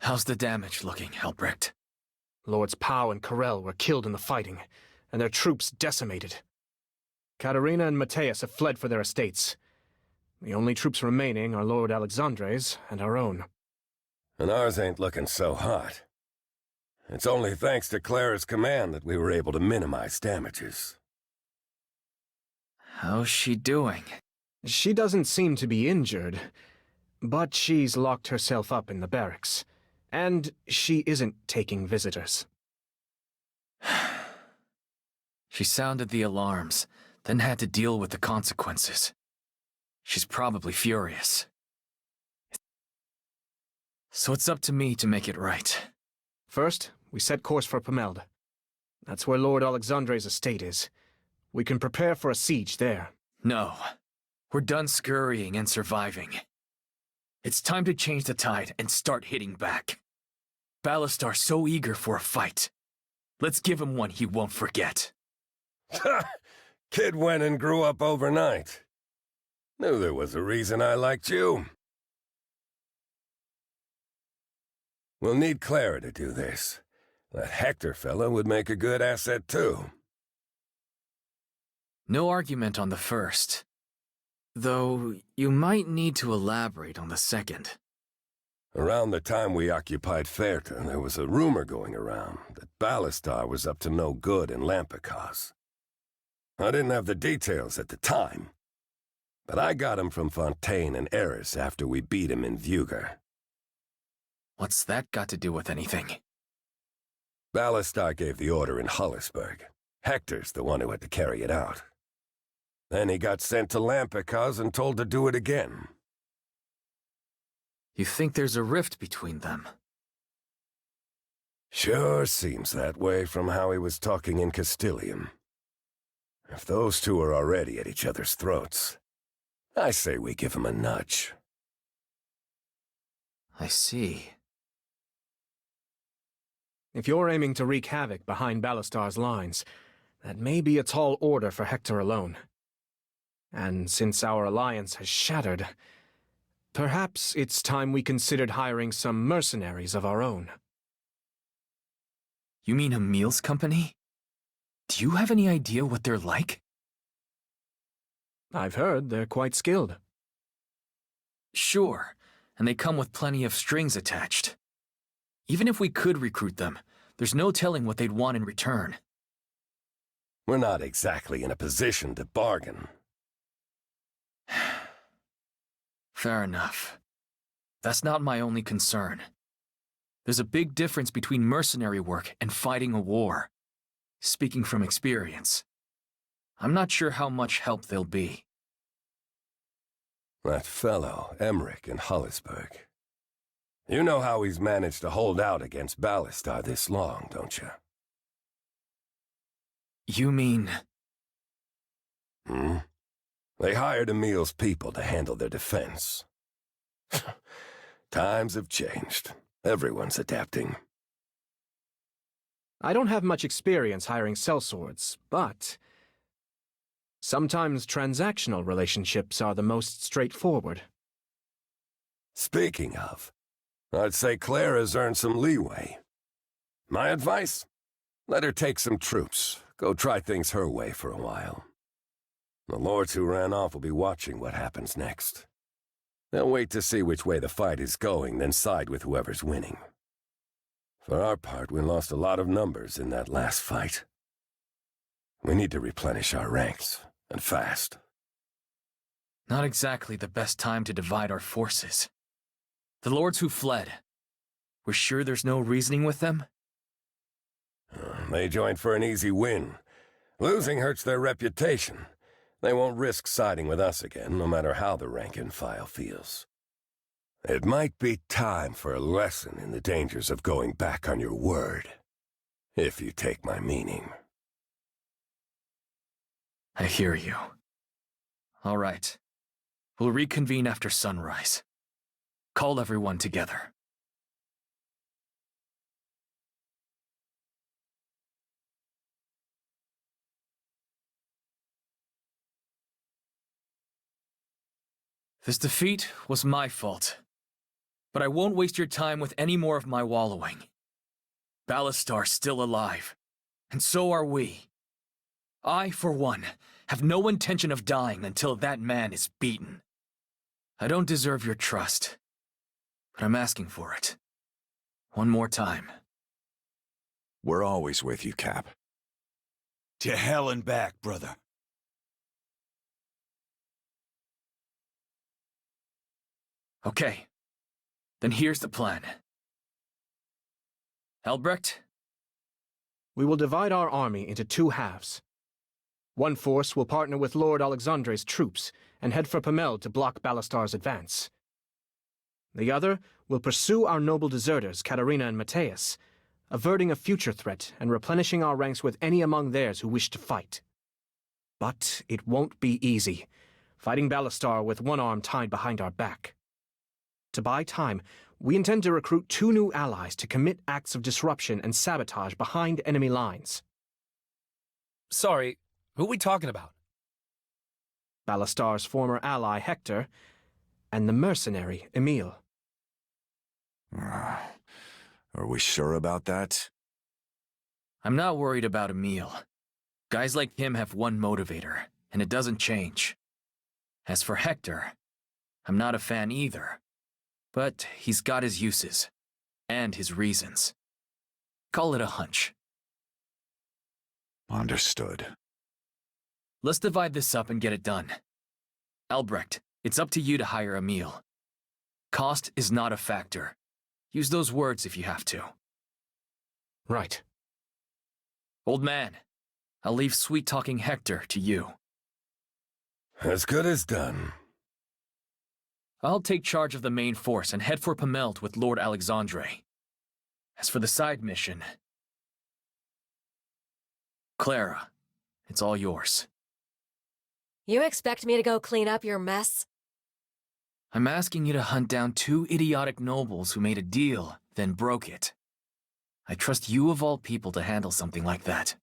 How's the damage looking, Helbrecht? Lords Pau and Karel were killed in the fighting, and their troops decimated. Katerina and Matthias have fled for their estates. The only troops remaining are Lord Alexandre's and our own. And ours ain't looking so hot. It's only thanks to Clara's command that we were able to minimize damages. How's she doing? She doesn't seem to be injured, but she's locked herself up in the barracks, and she isn't taking visitors. She sounded the alarms, then had to deal with the consequences. She's probably furious. So it's up to me to make it right. First, we set course for Pameld. That's where Lord Alexandre's estate is. We can prepare for a siege there. No. We're done scurrying and surviving. It's time to change the tide and start hitting back. Ballastar's so eager for a fight. Let's give him one he won't forget. Kid went and grew up overnight. Knew there was a reason I liked you. We'll need Clara to do this. That Hector fella would make a good asset too. No argument on the first. Though, you might need to elaborate on the second. Around the time we occupied Ferta, there was a rumor going around that Ballastar was up to no good in Lampicos. I didn't have the details at the time, but I got him from Fontaine and Eris after we beat him in Vuger. What's that got to do with anything? Ballastar gave the order in Hollisburg. Hector's the one who had to carry it out. Then he got sent to Lampicos and told to do it again. You think there's a rift between them? Sure seems that way from how he was talking in Castilian. If those two are already at each other's throats, I say we give him a nudge. I see. If you're aiming to wreak havoc behind Ballastar's lines, that may be a tall order for Hector alone. And since our alliance has shattered, perhaps it's time we considered hiring some mercenaries of our own. You mean Emil's company? Do you have any idea what they're like? I've heard they're quite skilled. Sure, and they come with plenty of strings attached. Even if we could recruit them, there's no telling what they'd want in return. We're not exactly in a position to bargain. Fair enough. That's not my only concern. There's a big difference between mercenary work and fighting a war. Speaking from experience, I'm not sure how much help they'll be. That fellow, Emmerich in Hollisburg. You know how he's managed to hold out against Ballastar this long, don't you? You mean... They hired Emil's people to handle their defense. Times have changed. Everyone's adapting. I don't have much experience hiring sellswords, but sometimes transactional relationships are the most straightforward. Speaking of, I'd say Clara's earned some leeway. My advice? Let her take some troops. Go try things her way for a while. The lords who ran off will be watching what happens next. They'll wait to see which way the fight is going, then side with whoever's winning. For our part, we lost a lot of numbers in that last fight. We need to replenish our ranks, and fast. Not exactly the best time to divide our forces. The lords who fled. We're sure there's no reasoning with them? They joined for an easy win. Losing hurts their reputation. They won't risk siding with us again, no matter how the rank-and-file feels. It might be time for a lesson in the dangers of going back on your word, if you take my meaning. I hear you. All right. We'll reconvene after sunrise. Call everyone together. This defeat was my fault. But I won't waste your time with any more of my wallowing. Ballastar's still alive, and so are we. I, for one, have no intention of dying until that man is beaten. I don't deserve your trust, but I'm asking for it. One more time. We're always with you, Cap. To hell and back, brother. Okay, then here's the plan. Albrecht? We will divide our army into two halves. One force will partner with Lord Alexandre's troops and head for Pamel to block Ballastar's advance. The other will pursue our noble deserters, Katarina and Matthias, averting a future threat and replenishing our ranks with any among theirs who wish to fight. But it won't be easy, fighting Ballastar with one arm tied behind our back. To buy time, we intend to recruit 2 new allies to commit acts of disruption and sabotage behind enemy lines. Sorry, who are we talking about? Ballastar's former ally, Hector, and the mercenary, Emile. Are we sure about that? I'm not worried about Emile. Guys like him have one motivator, and it doesn't change. As for Hector, I'm not a fan either. But he's got his uses, and his reasons. Call it a hunch. Understood. Let's divide this up and get it done. Albrecht, it's up to you to hire Emile. Cost is not a factor. Use those words if you have to. Right. Old man, I'll leave sweet-talking Hector to you. As good as done. I'll take charge of the main force and head for Pameld with Lord Alexandre. As for the side mission... Clara, it's all yours. You expect me to go clean up your mess? I'm asking you to hunt down 2 idiotic nobles who made a deal, then broke it. I trust you of all people to handle something like that.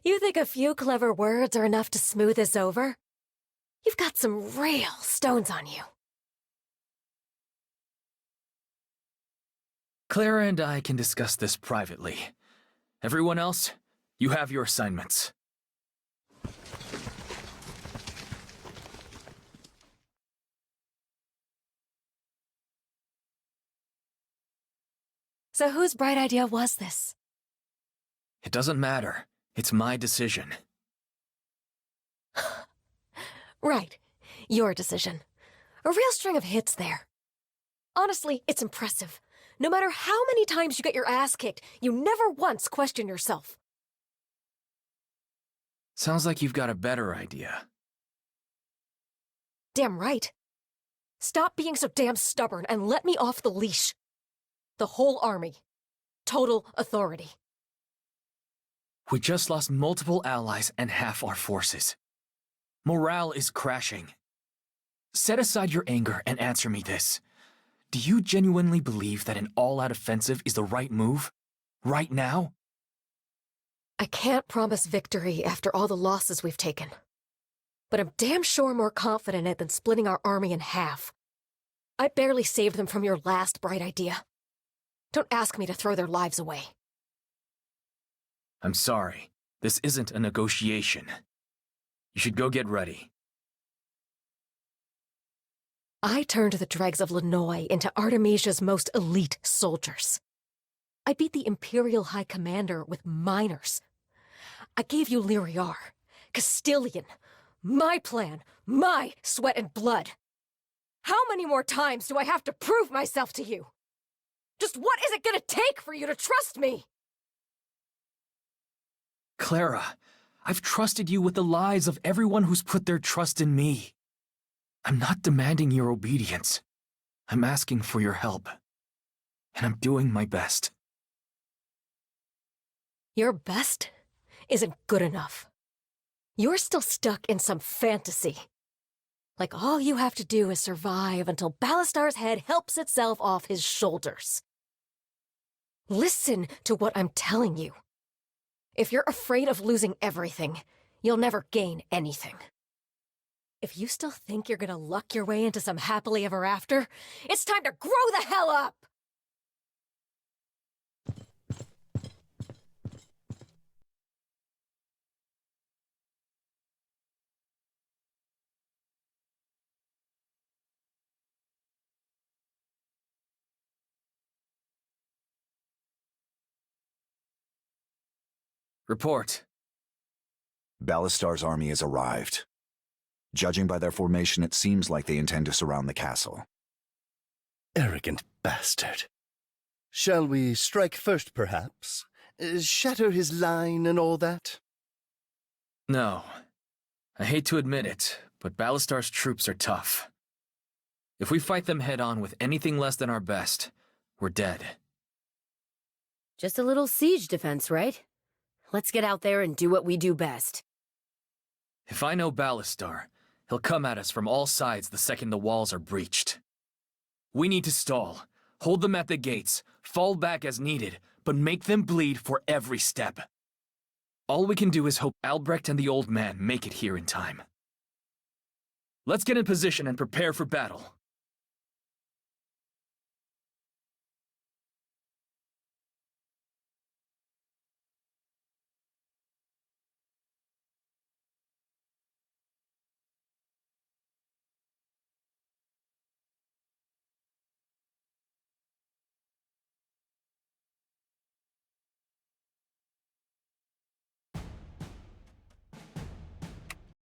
You think a few clever words are enough to smooth this over? You've got some real stones on you. Clara and I can discuss this privately. Everyone else, you have your assignments. So whose bright idea was this? It doesn't matter. It's my decision. Right. Your decision. A real string of hits there. Honestly, it's impressive. No matter how many times you get your ass kicked, you never once question yourself. Sounds like you've got a better idea. Damn right. Stop being so damn stubborn and let me off the leash. The whole army. Total authority. We just lost multiple allies and half our forces. Morale is crashing. Set aside your anger and answer me this. Do you genuinely believe that an all-out offensive is the right move? Right now? I can't promise victory after all the losses we've taken. But I'm damn sure more confident in it than splitting our army in half. I barely saved them from your last bright idea. Don't ask me to throw their lives away. I'm sorry. This isn't a negotiation. You should go get ready. I turned the dregs of Lenoy into Artemisia's most elite soldiers. I beat the Imperial High Commander with minors. I gave you Lyriar, Castilian, my plan, my sweat and blood. How many more times do I have to prove myself to you? Just what is it gonna take for you to trust me? Clara, I've trusted you with the lives of everyone who's put their trust in me. I'm not demanding your obedience. I'm asking for your help. And I'm doing my best. Your best isn't good enough. You're still stuck in some fantasy. Like all you have to do is survive until Ballastar's head helps itself off his shoulders. Listen to what I'm telling you. If you're afraid of losing everything, you'll never gain anything. If you still think you're gonna luck your way into some happily ever after, it's time to grow the hell up! Report. Ballastar's army has arrived. Judging by their formation, it seems like they intend to surround the castle. Arrogant bastard. Shall we strike first, perhaps? Shatter his line and all that? No. I hate to admit it, but Ballastar's troops are tough. If we fight them head-on with anything less than our best, we're dead. Just a little siege defense, right? Let's get out there and do what we do best. If I know Ballastar, he'll come at us from all sides the second the walls are breached. We need to stall, hold them at the gates, fall back as needed, but make them bleed for every step. All we can do is hope Albrecht and the old man make it here in time. Let's get in position and prepare for battle.